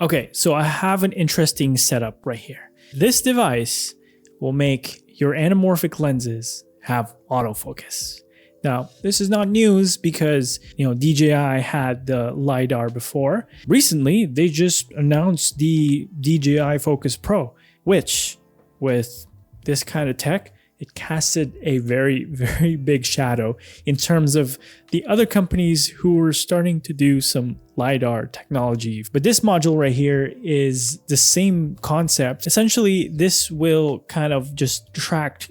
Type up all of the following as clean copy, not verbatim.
Okay, so I have an interesting setup right here. This device will make your anamorphic lenses have autofocus. Now, this is not news because, DJI had the LiDAR before. Recently, they just announced the DJI Focus Pro, which with this kind of tech, it casted a very, very big shadow in terms of the other companies who were starting to do some LiDAR technology. But this module right here is the same concept. Essentially, this will kind of just track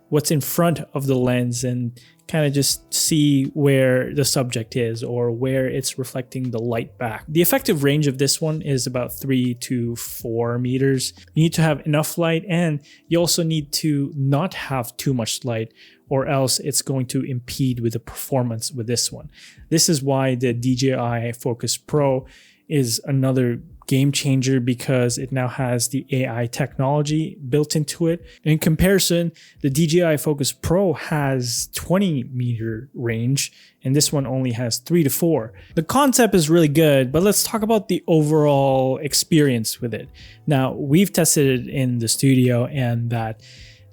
what's in front of the lens and kind of just see where the subject is or where it's reflecting the light back. The effective range of this one is about 3 to 4 meters. You need to have enough light, and you also need to not have too much light, or else it's going to impede with the performance with this one. This is why the DJI Focus Pro is another game changer, because it now has the AI technology built into it. In comparison, the DJI Focus Pro has 20 meter range, and this one only has 3 to 4. The concept is really good, but let's talk about the overall experience with it. Now, we've tested it in the studio, and that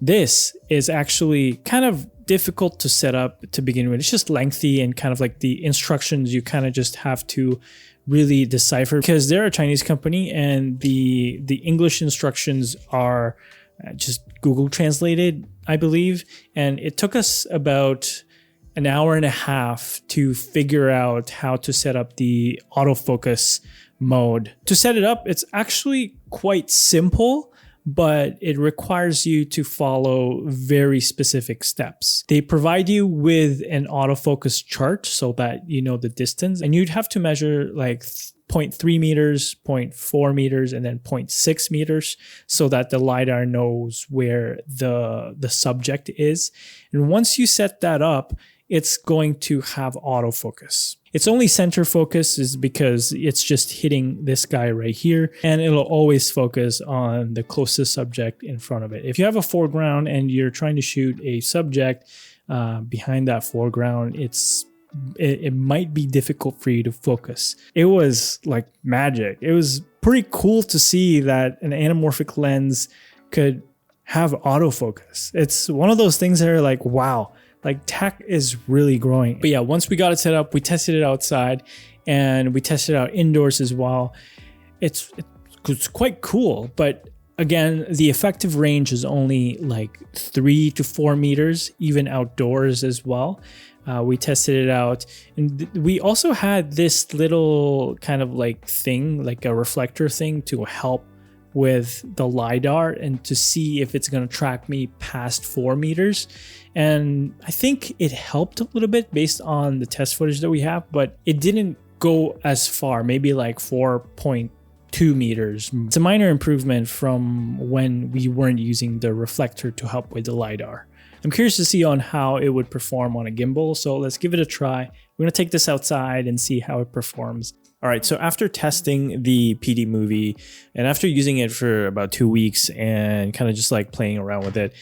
this is actually kind of difficult to set up to begin with. It's just lengthy, and kind of like the instructions you kind of just have to really decipher, because they're a Chinese company and the English instructions are just Google translated, I believe. And it took us about an hour and a half to figure out how to set up the autofocus mode. To set it up, it's actually quite simple, but it requires you to follow very specific steps. They provide you with an autofocus chart so that you know the distance, and you'd have to measure like 0.3 meters, 0.4 meters, and then 0.6 meters so that the LiDAR knows where the subject is. And once you set that up, it's going to have autofocus. Its only center focus is because it's just hitting this guy right here, and it'll always focus on the closest subject in front of it. If you have a foreground and you're trying to shoot a subject behind that foreground, it might be difficult for you to focus. It was like magic. It was pretty cool to see that an anamorphic lens could have autofocus. It's one of those things that are like, wow. Like, tech is really growing. But yeah, once we got it set up, we tested it outside and we tested it out indoors as well. It's quite cool. But again, the effective range is only like 3 to 4 meters, even outdoors as well. We tested it out, and we also had this little kind of like thing, like a reflector thing to help with the LiDAR and to see if it's going to track me past 4 meters. And I think it helped a little bit based on the test footage that we have, but it didn't go as far, maybe like 4.2 meters. It's a minor improvement from when we weren't using the reflector to help with the LiDAR. I'm curious to see on how it would perform on a gimbal, so let's give it a try. We're going to take this outside and see how it performs. All right, so after testing the pdmovie and after using it for about 2 weeks and kind of just like playing around with it,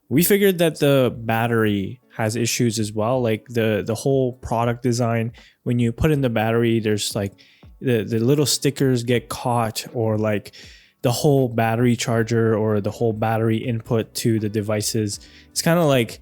we figured that the battery has issues as well. Like the whole product design, when you put in the battery, there's like the little stickers get caught, or like the whole battery charger or the whole battery input to the devices. It's kind of like,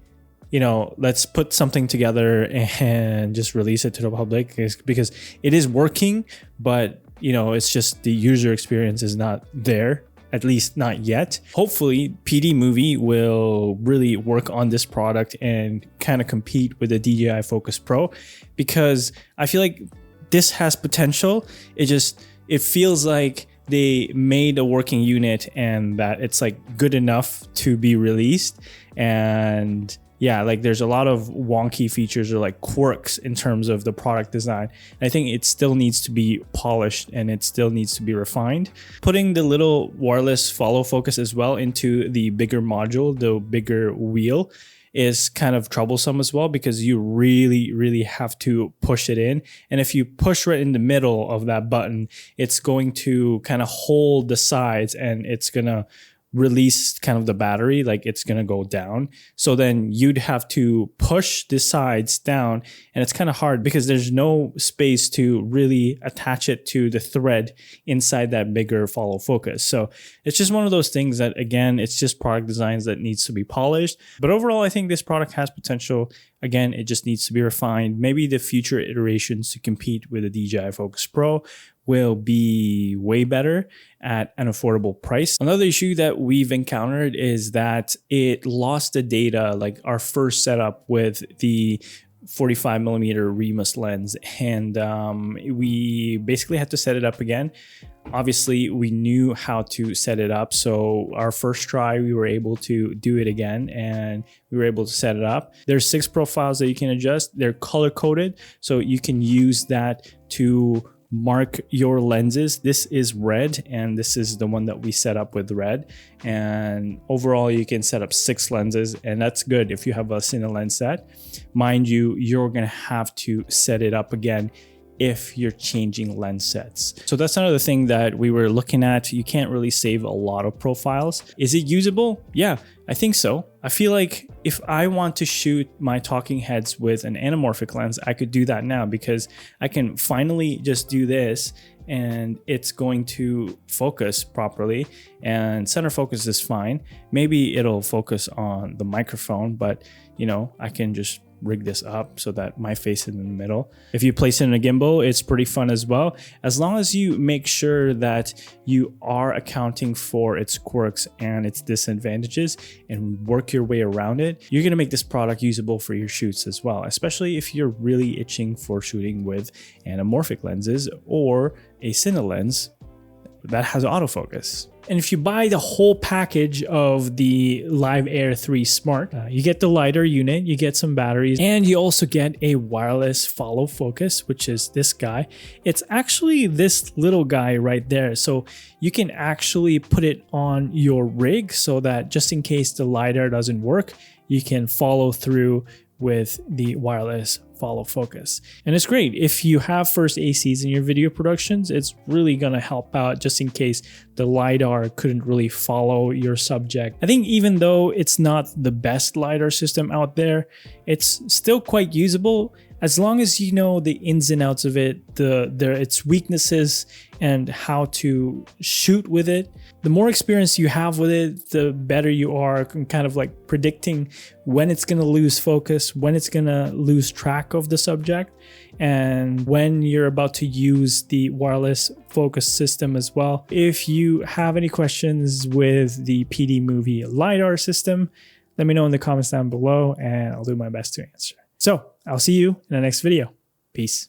let's put something together and just release it to the public, because it is working, but it's just the user experience is not there, at least not yet. Hopefully pdmovie will really work on this product and kind of compete with the DJI Focus Pro, because I feel like this has potential. It feels like they made a working unit and that it's like good enough to be released. And yeah, like there's a lot of wonky features or like quirks in terms of the product design. I think it still needs to be polished and it still needs to be refined. Putting the little wireless follow focus as well into the bigger module, the bigger wheel, is kind of troublesome as well, because you really have to push it in. And if you push right in the middle of that button, it's going to kind of hold the sides and it's gonna release kind of the battery, like it's going to go down. So then you'd have to push the sides down, and it's kind of hard because there's no space to really attach it to the thread inside that bigger follow focus. So it's just one of those things that, again, it's just product designs that needs to be polished. But overall, I think this product has potential. Again, it just needs to be refined. Maybe the future iterations to compete with the DJI Focus Pro will be way better at an affordable price. Another issue that we've encountered is that it lost the data, like our first setup with the 45mm Remus lens, and we basically had to set it up again. Obviously, we knew how to set it up, so our first try we were able to do it again, and we were able to set it up. There's 6 profiles that you can adjust. They're color coded, so you can use that to mark your lenses. This is red, and this is the one that we set up with red. And overall, you can set up 6 lenses, and that's good if you have a single lens set. Mind you, you're gonna have to set it up again if you're changing lens sets. So that's another thing that we were looking at. You can't really save a lot of profiles. Is it usable? Yeah, I think so. I feel like if I want to shoot my talking heads with an anamorphic lens, I could do that now because I can finally just do this and it's going to focus properly, and center focus is fine. Maybe it'll focus on the microphone, but you know, I can just rig this up so that my face is in the middle. If you place it in a gimbal, it's pretty fun as well. As long as you make sure that you are accounting for its quirks and its disadvantages and work your way around it, you're gonna make this product usable for your shoots as well, especially if you're really itching for shooting with anamorphic lenses or a cine lens that has autofocus. And if you buy the whole package of the Live Air 3 Smart, you get the LiDAR unit, you get some batteries, and you also get a wireless follow focus, which is this guy. It's actually this little guy right there. So you can actually put it on your rig so that just in case the LiDAR doesn't work, you can follow through with the wireless follow focus. And it's great if you have first ACs in your video productions. It's really gonna help out just in case the LiDAR couldn't really follow your subject. I think even though it's not the best LiDAR system out there, it's still quite usable as long as you know the ins and outs of it, its weaknesses and how to shoot with it. The more experience you have with it, the better you are in kind of like predicting when it's gonna lose focus, when it's gonna lose track of the subject, and when you're about to use the wireless focus system as well. If you have any questions with the pdmovie LiDAR system, let me know in the comments down below and I'll do my best to answer. So I'll see you in the next video. Peace.